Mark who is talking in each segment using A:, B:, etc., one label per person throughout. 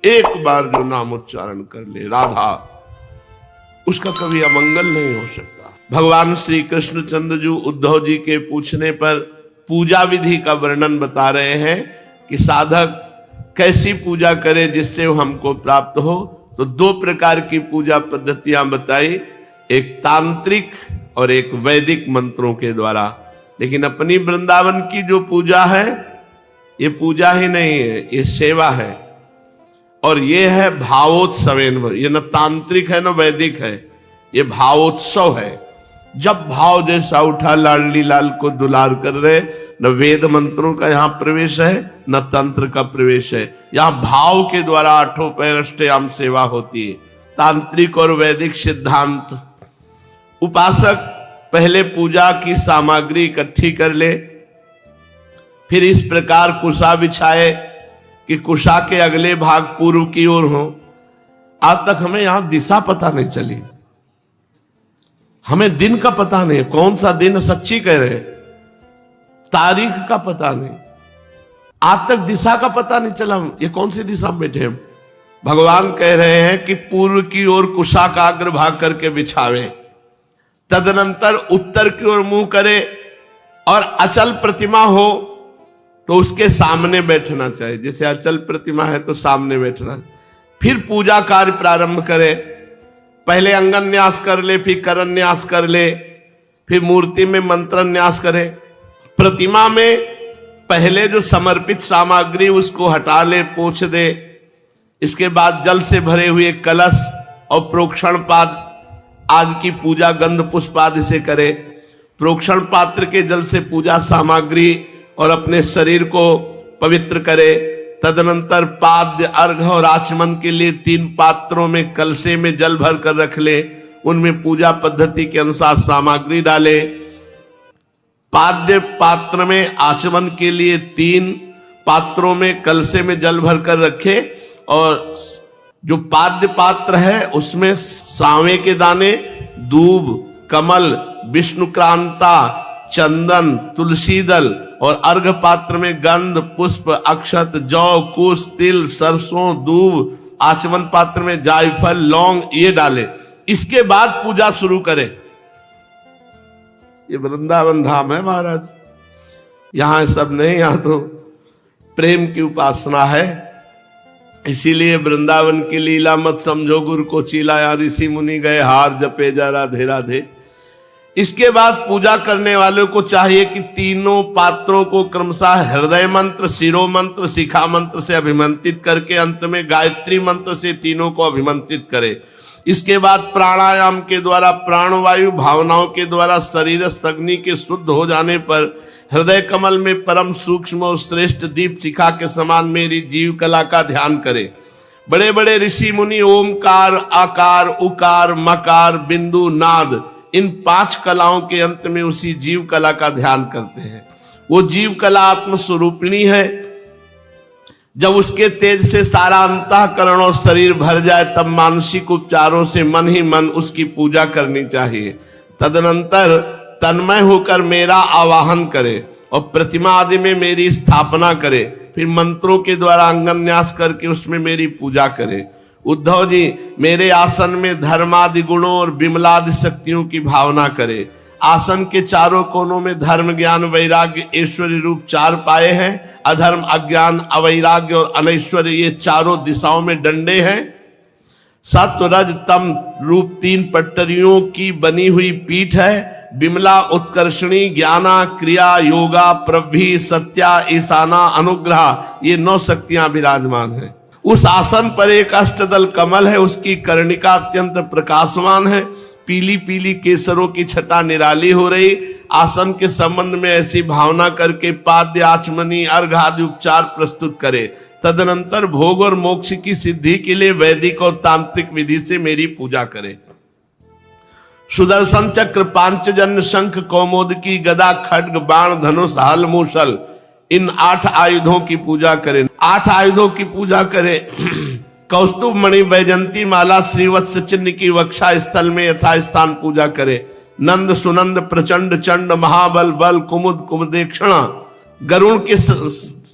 A: एक बार जो नाम उच्चारण कर ले राधा, उसका कभी अमंगल नहीं हो सकता। भगवान श्री कृष्णचंद्र जी उद्धव जी के पूछने पर पूजा विधि का वर्णन बता रहे हैं कि साधक कैसी पूजा करे जिससे हमको प्राप्त हो। तो दो प्रकार की पूजा पद्धतियां बताई, एक तांत्रिक और एक वैदिक मंत्रों के द्वारा। लेकिन अपनी वृंदावन की जो पूजा है, ये पूजा ही नहीं है, ये सेवा है और ये है भावोत्सवेन। ये न तांत्रिक है न वैदिक है, ये भावोत्सव है। जब भाव जैसा उठा, लाडली लाल को दुलार कर रहे, न वेद मंत्रों का यहां प्रवेश है न तंत्र का प्रवेश है। यहां भाव के द्वारा आठों पैर अष्टयाम सेवा होती है। तांत्रिक और वैदिक सिद्धांत, उपासक पहले पूजा की सामग्री इकट्ठी कर ले, फिर इस प्रकार कुशा बिछाए कि कुशा के अगले भाग पूर्व की ओर हो। आज तक हमें यहां दिशा पता नहीं चली, हमें दिन का पता नहीं, कौन सा दिन, सच्ची कह रहे, तारीख का पता नहीं, आज तक दिशा का पता नहीं चला, ये कौन सी दिशा में बैठे हम। भगवान कह रहे हैं कि पूर्व की ओर कुशा का अग्रभाग करके बिछावे, तदनंतर उत्तर की ओर मुंह करे और अचल प्रतिमा हो तो उसके सामने बैठना चाहिए। जैसे अचल प्रतिमा है तो सामने बैठना। फिर पूजा कार्य प्रारंभ करे, पहले अंगन न्यास कर ले, फिर करन न्यास कर ले, फिर मूर्ति में मंत्र न्यास करे। प्रतिमा में पहले जो समर्पित सामग्री उसको हटा ले, पोंछ दे। इसके बाद जल से भरे हुए कलश और प्रोक्षण पाद आज की पूजा गंध पुष्पादि से करे। प्रोक्षण पात्र के जल से पूजा सामग्री और अपने शरीर को पवित्र करे। तदनंतर पाद्य, अर्घ और आचमन के लिए 3 पात्रों में कलशे में जल भर कर रख ले, उनमें पूजा पद्धति के अनुसार सामग्री डाले। पाद्य पात्र में आचमन के लिए 3 पात्रों में कलशे में जल भर कर रखे और जो पाद्य पात्र है उसमें सांवे के दाने, दूब, कमल, विष्णुक्रांता, चंदन, तुलसी दल और अर्घ पात्र में गंध, पुष्प, अक्षत, जौ, कुश, तिल, सरसों, दूब, आचमन पात्र में जायफल, लौंग ये डाले। इसके बाद पूजा शुरू करे। ये वृंदावन धाम है महाराज, यहां सब नहीं, यहां तो प्रेम की उपासना है। इसीलिए वृंदावन की लीला मत समझो गुरु को चिल्लाया, ऋषि मुनि गए हार जपे जा राधे राधे। इसके बाद पूजा करने वालों को चाहिए कि तीनों पात्रों को क्रमशः हृदय मंत्र, शिरो मंत्र, शिखा मंत्र से अभिमंत्रित करके अंत में गायत्री मंत्र से तीनों को अभिमंत्रित करे। इसके बाद प्राणायाम के द्वारा, प्राणवायु भावनाओं के द्वारा शरीरस्थ अग्नि के शुद्ध हो जाने पर हृदय कमल में परम सूक्ष्म और श्रेष्ठ दीप शिखा के समान मेरी जीव कला का ध्यान करे। बड़े बड़े ऋषि मुनि ओमकार, आकार, उकार, मकार, बिंदु, नाद इन 5 कलाओं के अंत में उसी जीव कला का ध्यान करते हैं। वो जीव कला आत्मस्वरूपिणी है। जब उसके तेज से सारा अंतःकरण और शरीर भर जाए तब मानसिक उपचारों से मन ही मन उसकी पूजा करनी चाहिए। तदनंतर तन्मय होकर मेरा आवाहन करे और प्रतिमा आदि में मेरी स्थापना करे। फिर मंत्रों के द्वारा अंगन न्यास करके उसमें मेरी पूजा करे। उद्धव जी मेरे आसन में धर्मादि गुणों और विमलादि शक्तियों की भावना करे। आसन के चारों कोनों में धर्म, ज्ञान, वैराग्य, ऐश्वर्य रूप 4 पाए हैं। अधर्म, अज्ञान, अवैराग्य और अनैश्वर्य ये चारों दिशाओं में डंडे हैं। सत्व, रज, तम रूप 3 पट्टरियों की बनी हुई पीठ है। विमला, उत्कर्षणी, ज्ञाना, क्रिया, योगा, प्रभि, सत्या, ईशाना, अनुग्रह ये 9 शक्तियां विराजमान हैं। उस आसन पर एक अष्टदल कमल है, उसकी कर्णिका अत्यंत प्रकाशमान है। पीली पीली केसरों की छटा निराली हो रही। आसन के संबंध में ऐसी भावना करके पाद्य, आचमनी, अर्घ आदि उपचार प्रस्तुत करे। तदनंतर भोग और मोक्ष की सिद्धि के लिए वैदिक और तांत्रिक विधि से मेरी पूजा करे। सुदर्शन चक्र, पांचजन्य, शंख, कौमोदकी, गदा, खड्ग, बाण, धनुष, हल, मूसल इन 8 आयुधों की पूजा करें। 8 आयुधों की पूजा करें। कौस्तुभ मणि, वैजंती माला, श्रीवत्स चिन्ह की वक्षा स्थल में यथास्थान पूजा करे। नंद, सुनंद, प्रचंड, चंड, महाबल, बल, कुमुद, कुमुदेक्षण, गरुण के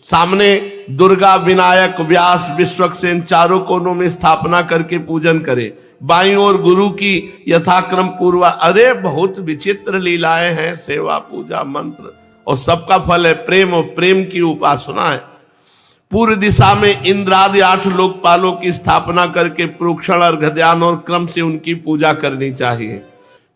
A: सामने दुर्गा, विनायक, व्यास, विश्वक्सेन चारों कोनों में स्थापना करके पूजन करे। बाईं ओर गुरु की यथाक्रम पूर्वा। अरे बहुत विचित्र लीलाएं हैं, सेवा, पूजा, मंत्र, और सबका फल है प्रेम, और प्रेम की उपासना है। पूर्व दिशा में इंद्र आदि 8 लोकपालों की स्थापना करके प्रोक्षण, अर्घ, ध्यान और क्रम से उनकी पूजा करनी चाहिए।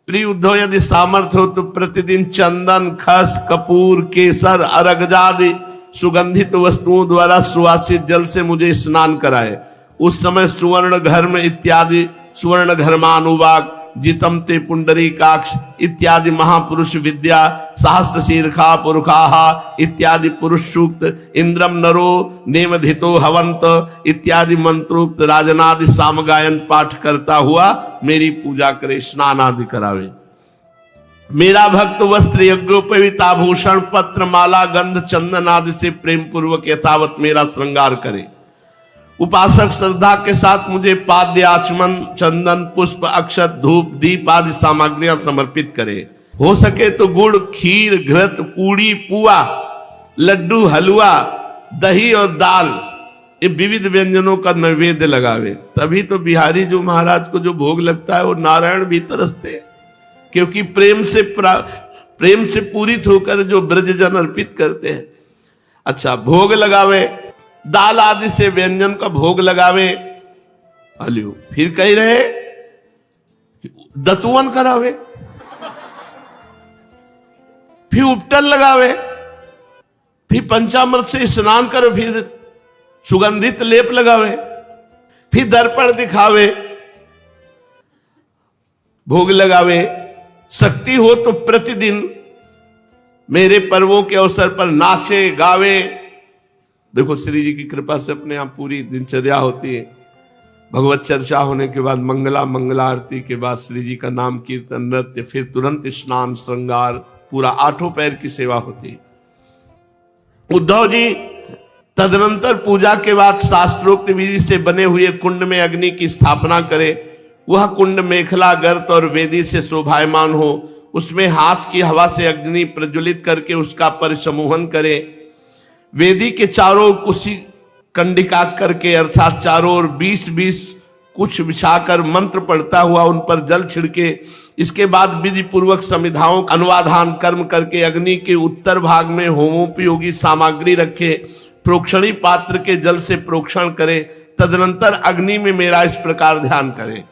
A: प्रिय उद्धव, यदि सामर्थ्य हो तो प्रतिदिन चंदन, खस, कपूर, केसर, अर्घादि सुगंधित वस्तुओं द्वारा सुवासित जल से मुझे स्नान कराए। उस समय सुवर्ण घर्म इत्यादि, सुवर्ण घर्मानुवाक, जितम ते पुंडरीकाक्ष इत्यादि महापुरुष विद्या, सहस्त्र शीर्षा पुरुषाहा इत्यादि पुरुष सूक्त, इंद्रम नरो नेमधितो हवंत इत्यादि मंत्रोक्त राजनादि सामगायन पाठ करता हुआ मेरी पूजा करे, स्नान आदि करावे। मेरा भक्त वस्त्र, यज्ञोपवीत, आभूषण, पत्र, माला, गंध, चंदन आदि से प्रेम पूर्वक यथावत मेरा श्रृंगार करे। उपासक श्रद्धा के साथ मुझे पाद्य, आचमन, चंदन, पुष्प, अक्षत, धूप, दीप आदि सामग्रियां समर्पित करे। हो सके तो गुड़, खीर, घृत, पूड़ी, पुआ, लड्डू, हलवा, दही और दाल, ये विविध व्यंजनों का नैवेद्य लगावे। तभी तो बिहारी जो महाराज को जो भोग लगता है वो नारायण भी तरसते हैं, क्योंकि प्रेम से पूरित होकर जो ब्रजजन अर्पित करते हैं। अच्छा, भोग लगावे, दाल आदि से व्यंजन का भोग लगावे। अलियो फिर कह रहे दतुवन करावे, फिर उपटल लगावे, फिर पंचामृत से स्नान करे, फिर सुगंधित लेप लगावे, फिर दर्पण दिखावे, भोग लगावे। शक्ति हो तो प्रतिदिन मेरे पर्वों के अवसर पर नाचे गावे। देखो श्री जी की कृपा से अपने यहाँ पूरी दिनचर्या होती है। भगवत चर्चा होने के बाद मंगला आरती के बाद श्री जी का नाम कीर्तन, नृत्य, फिर तुरंत स्नान, श्रृंगार, पूरा 8 पैर की सेवा होती है। उद्धव जी तदनंतर पूजा के बाद शास्त्रोक्त विधि से बने हुए कुंड में अग्नि की स्थापना करे। वह कुंड मेखला, गर्त और वेदी से शोभायमान हो। उसमें हाथ की हवा से अग्नि प्रज्वलित करके उसका परिसमूहन करे। वेदी के चारों कुशी कंडिका करके, अर्थात चारों ओर 20-20 कुछ बिछाकर मंत्र पढ़ता हुआ उन पर जल छिड़के। इसके बाद विधि पूर्वक समिधाओं का अनुवाधान कर्म करके अग्नि के उत्तर भाग में होमोपयोगी सामग्री रखे। प्रोक्षणी पात्र के जल से प्रोक्षण करे। तदनंतर अग्नि में मेरा इस प्रकार ध्यान करे।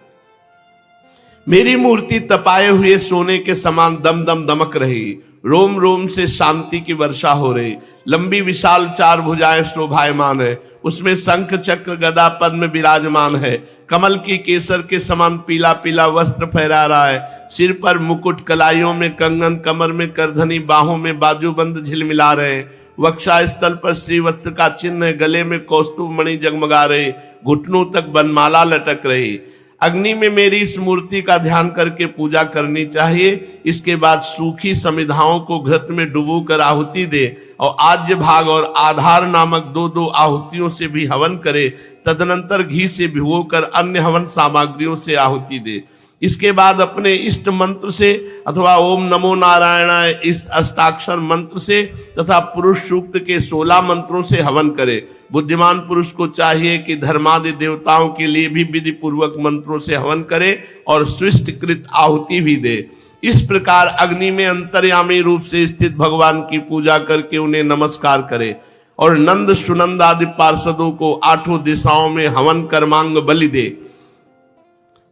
A: मेरी मूर्ति तपाए हुए सोने के समान दम दम दमक रही। रोम रोम से शांति की वर्षा हो रही। लंबी विशाल 4 भुजाएं शोभायमान है। उसमें शंख, चक्र, गदा, पद्म विराजमान है। कमल की केसर के समान पीला पीला वस्त्र फहरा रहा है। सिर पर मुकुट, कलाइयों में कंगन, कमर में करधनी, बाहों में बाजूबंद झिलमिला रहे। वक्षा स्थल पर श्रीवत्स का चिन्ह, गले में कौस्तुभ मणि जगमगा रहे। घुटनों तक बनमाला लटक रही। अग्नि में मेरी इस मूर्ति का ध्यान करके पूजा करनी चाहिए। इसके बाद सूखी समिधाओं को घृत में डुबो कर आहुति दे और आज्य भाग और आधार नामक 2-2 आहुतियों से भी हवन करे। तदनंतर घी से भिगोकर अन्य हवन सामग्रियों से आहुति दे। इसके बाद अपने इष्ट मंत्र से अथवा ओम नमो नारायणाय इस अष्टाक्षर मंत्र से तथा पुरुष सूक्त के 16 मंत्रों से हवन करे। बुद्धिमान पुरुष को चाहिए कि धर्मादि देवताओं के लिए भी विधि पूर्वक मंत्रों से हवन करे और स्विष्टकृत आहुति भी दे। इस प्रकार अग्नि में अंतर्यामी रूप से स्थित भगवान की पूजा करके उन्हें नमस्कार करे और नंद, सुनंद आदि पार्षदों को 8 दिशाओं में हवन कर्मांग बलि दे।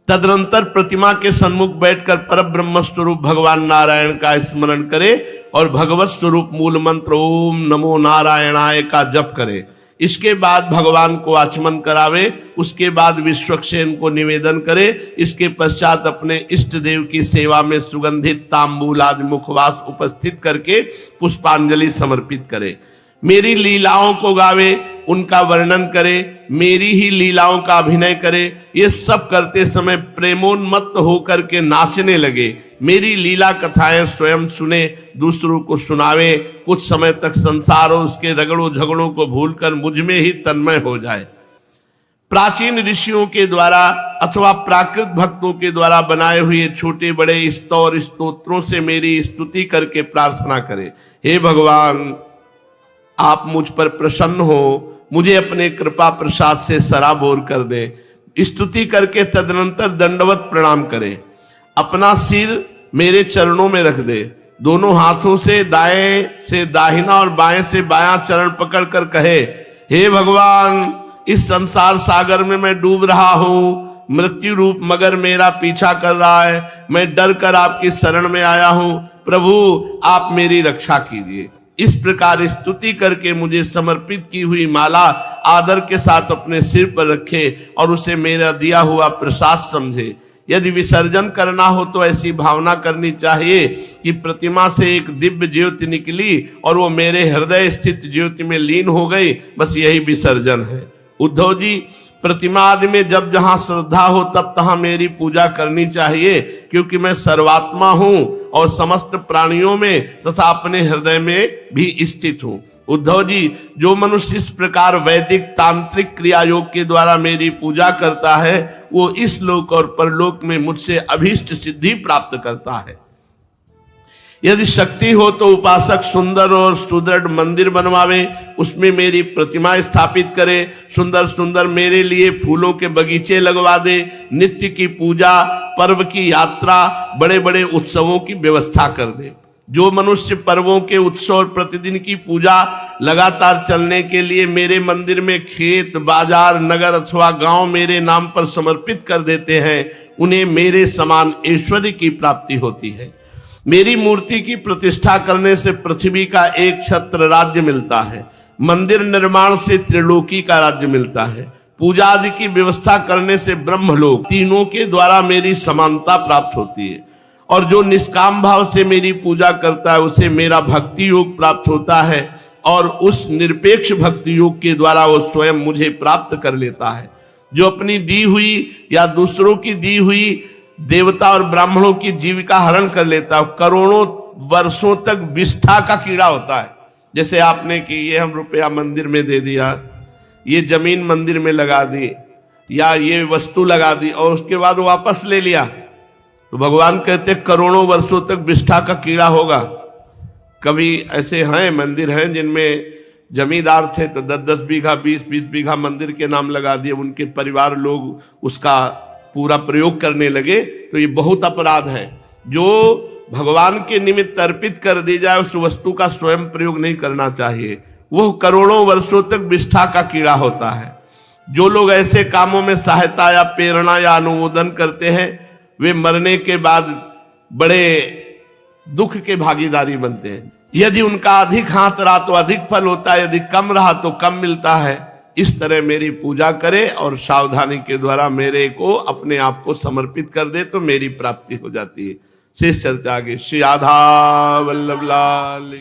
A: तदनंतर प्रतिमा के सन्मुख बैठकर परब्रह्म स्वरूप भगवान नारायण का स्मरण करे और भगवत स्वरूप मूल मंत्र ओम नमो नारायणाय का जप करे। इसके बाद भगवान को आचमन करावे। उसके बाद विश्वक्सेन को निवेदन करे। इसके पश्चात अपने इष्ट देव की सेवा में सुगंधित तांबूल आदि मुखवास उपस्थित करके पुष्पांजलि समर्पित करे। मेरी लीलाओं को गावे, उनका वर्णन करे, मेरी ही लीलाओं का अभिनय करे। ये सब करते समय प्रेमोन्मत्त होकर के नाचने लगे। मेरी लीला कथाएं स्वयं सुने, दूसरों को सुनावे। कुछ समय तक संसार और उसके रगड़ों झगड़ों को भूलकर मुझ में ही तन्मय हो जाए। प्राचीन ऋषियों के द्वारा अथवा प्राकृत भक्तों के द्वारा बनाए हुए छोटे बड़े स्तोत्रों से मेरी स्तुति करके प्रार्थना करे। हे भगवान, आप मुझ पर प्रसन्न हो, मुझे अपने कृपा प्रसाद से सराबोर कर दे। स्तुति करके तदनंतर दंडवत प्रणाम करे, अपना सिर मेरे चरणों में रख दे, दोनों हाथों से दाएं से दाहिना और बाएं से बायां चरण पकड़ कर कहे, हे भगवान, इस संसार सागर में मैं डूब रहा हूं, मृत्यु रूप मगर मेरा पीछा कर रहा है, मैं डर कर आपकी शरण में आया हूं, प्रभु आप मेरी रक्षा कीजिए। इस प्रकार स्तुति करके मुझे समर्पित की हुई माला आदर के साथ अपने सिर पर रखे और उसे मेरा दिया हुआ प्रसाद समझे। यदि विसर्जन करना हो तो ऐसी भावना करनी चाहिए कि प्रतिमा से एक दिव्य ज्योति निकली और वो मेरे हृदय स्थित ज्योति में लीन हो गई, बस यही विसर्जन है। उद्धव जी, प्रतिमा आदि में जब जहां श्रद्धा हो तब तहां मेरी पूजा करनी चाहिए, क्योंकि मैं सर्वात्मा हूं और समस्त प्राणियों में तथा अपने हृदय में भी स्थित हूं। उद्धव जी, जो मनुष्य इस प्रकार वैदिक तांत्रिक क्रिया योग के द्वारा मेरी पूजा करता है, वो इस लोक और परलोक में मुझसे अभीष्ट सिद्धि प्राप्त करता है। यदि शक्ति हो तो उपासक सुंदर और सुदृढ़ मंदिर बनवावे, उसमें मेरी प्रतिमा स्थापित करे, सुंदर सुंदर मेरे लिए फूलों के बगीचे लगवा दे, नित्य की पूजा, पर्व की यात्रा, बड़े बड़े उत्सवों की व्यवस्था कर दे। जो मनुष्य पर्वों के उत्सव और प्रतिदिन की पूजा लगातार चलने के लिए मेरे मंदिर में खेत, बाजार, नगर अथवा गांव मेरे नाम पर समर्पित कर देते हैं, उन्हें मेरे समान ऐश्वर्य की प्राप्ति होती है। मेरी मूर्ति की प्रतिष्ठा करने से पृथ्वी का एक छत्र राज्य मिलता है, मंदिर निर्माण से त्रिलोकी का राज्य मिलता है, पूजा आदि की व्यवस्था करने से ब्रह्मलोक, तीनों के द्वारा मेरी समानता प्राप्त होती है। और जो निष्काम भाव से मेरी पूजा करता है उसे मेरा भक्ति योग प्राप्त होता है और उस निरपेक्ष भक्ति योग के द्वारा वो स्वयं मुझे प्राप्त कर लेता है। जो अपनी दी हुई या दूसरों की दी हुई देवता और ब्राह्मणों की जीविका हरण कर लेता है, करोड़ों वर्षों तक विष्ठा का कीड़ा होता है। जैसे आपने कि ये हम रुपया मंदिर में दे दिया, ये जमीन मंदिर में लगा दी, या ये वस्तु लगा दी और उसके बाद वापस ले लिया, तो भगवान कहते करोड़ों वर्षों तक विष्ठा का कीड़ा होगा। कभी ऐसे हैं मंदिर हैं जिनमें जमींदार थे तो 10-10 बीघा 20-20 बीघा मंदिर के नाम लगा दिए, उनके परिवार लोग उसका पूरा प्रयोग करने लगे, तो ये बहुत अपराध है। जो भगवान के निमित्त अर्पित कर दी जाए उस वस्तु का स्वयं प्रयोग नहीं करना चाहिए, वो करोड़ों वर्षों तक विष्ठा का कीड़ा होता है। जो लोग ऐसे कामों में सहायता या प्रेरणा या अनुमोदन करते हैं, वे मरने के बाद बड़े दुख के भागीदारी बनते हैं। यदि उनका अधिक हाथ रहा तो अधिक फल होता है, यदि कम रहा तो कम मिलता है। इस तरह मेरी पूजा करे और सावधानी के द्वारा मेरे को अपने आप को समर्पित कर दे तो मेरी प्राप्ति हो जाती है। शेष चर्चा आगे। श्री राधा वल्लभ लाल।